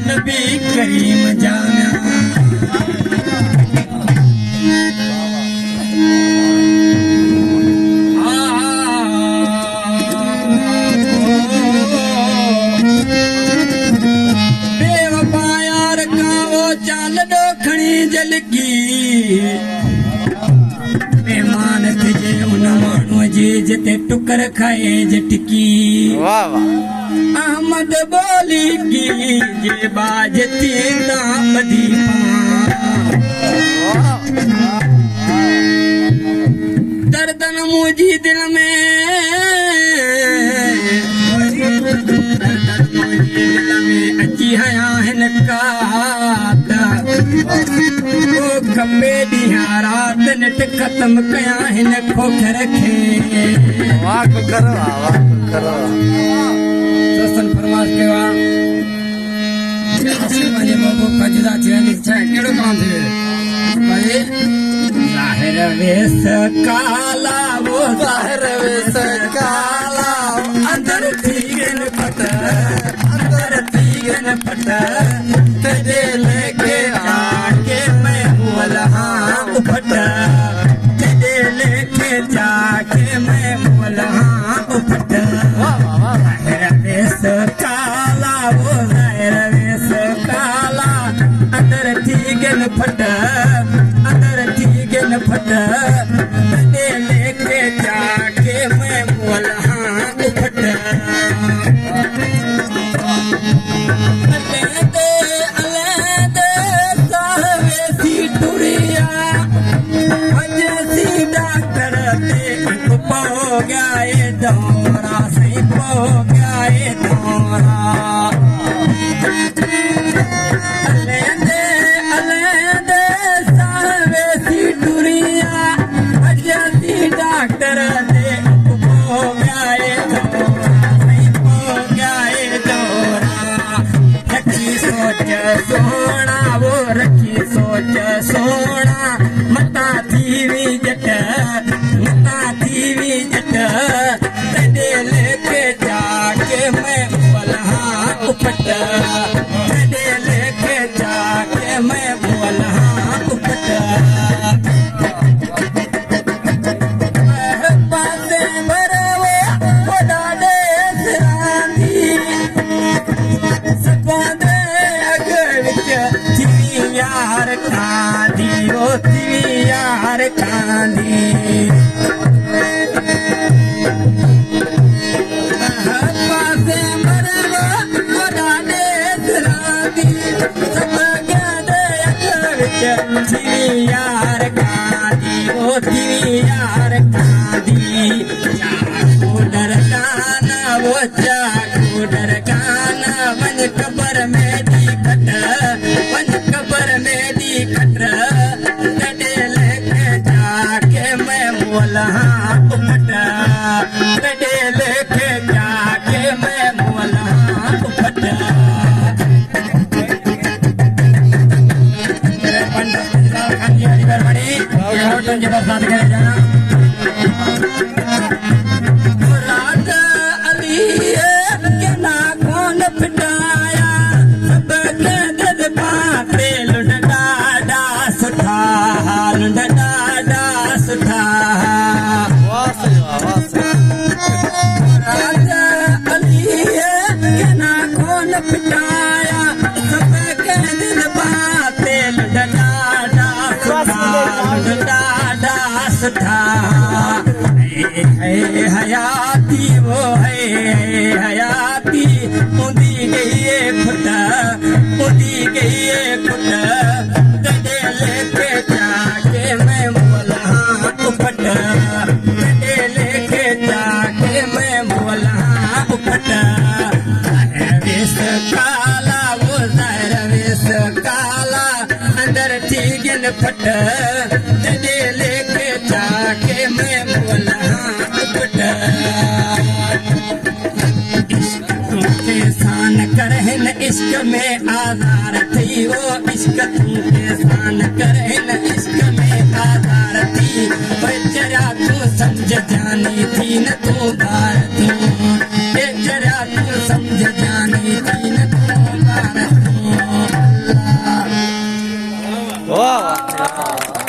नबी करीम जाना मेहमान थे उन माण्हूअ जे जिते टुकर खाए झटकी अहमद बोली की जे बाज थींदा ॿधी दर्दन मुंहिंजी दिल में अची हया हिन कात खपे ॾींहं राति निट ख़त्म कया हिन खोखर खे ससन फरमाश कयो आहे बाबू कजदा थियनि छा कहिड़ो काम थियो भाई ज़ाहिर वेस काला वो ज़ाहिर वेस काला अंदर थी गन फट अंदर थी गन फट तेरे लेके आके मैं मुलहा उपट तेरे लेके जाके मैं मुलहा उपट ज़ाहिर वेस काला वो ज़ाहिर वेस काला अंदर थी गन फट अंदर थी गन फट तेरे लेके जाके मैं मुलहा उपट दौरा से पो गया दौरा अलहदे सावे सी टुरिया अजती डॉक्टर दे पो गया दौरा से पो गया दौरा रखी सोच सोना वो रखी सोच सोना मता थी वी जट मता थी वी जट लेके जाके मैं मुलहा उपट लेके जाके मैं मुलहा उपट बातें बरवे डाले सिरांदी सपादे अगर थी यार कांदी ओ थी यार कांदी यार कांदी ओ थी यार कांदी चाको डरकाना वो चाको डरकाना वन कबर में दी खट वन कबर में दी खट तड़े लेके जाके मैं मुलहा उपट तड़े लेके जाके मैं मुलहा उपट साथ करे जाना रात अली के ना कौन पिटाया सब के दिल पाते लुट डाडा सुठा लुट डाडा सुठा रात अली के ना कौन पिटाया सब के दिल पाते लुट डाडा सुठा लुट सुठा है हयाती वो है हयाती मुंदी गई फुट मुंदी गई फुट गडे लेके जाके मैं मुलहा उपट गडे लेके जाके मैं मुलहा उपट वेस काला वो ज़ाहिर वेस काला अंदर थी गन फट गडे लेके जाके मैं मुलहा उपट इश्क शान करहन इश्क में आधार थी वो इश्क तुमके शान करहन इश्क में आधार थी जरा तू समझ जानी थी न तू बार तू जरा तू समझ जानी थी न तू बार तू वाह वाह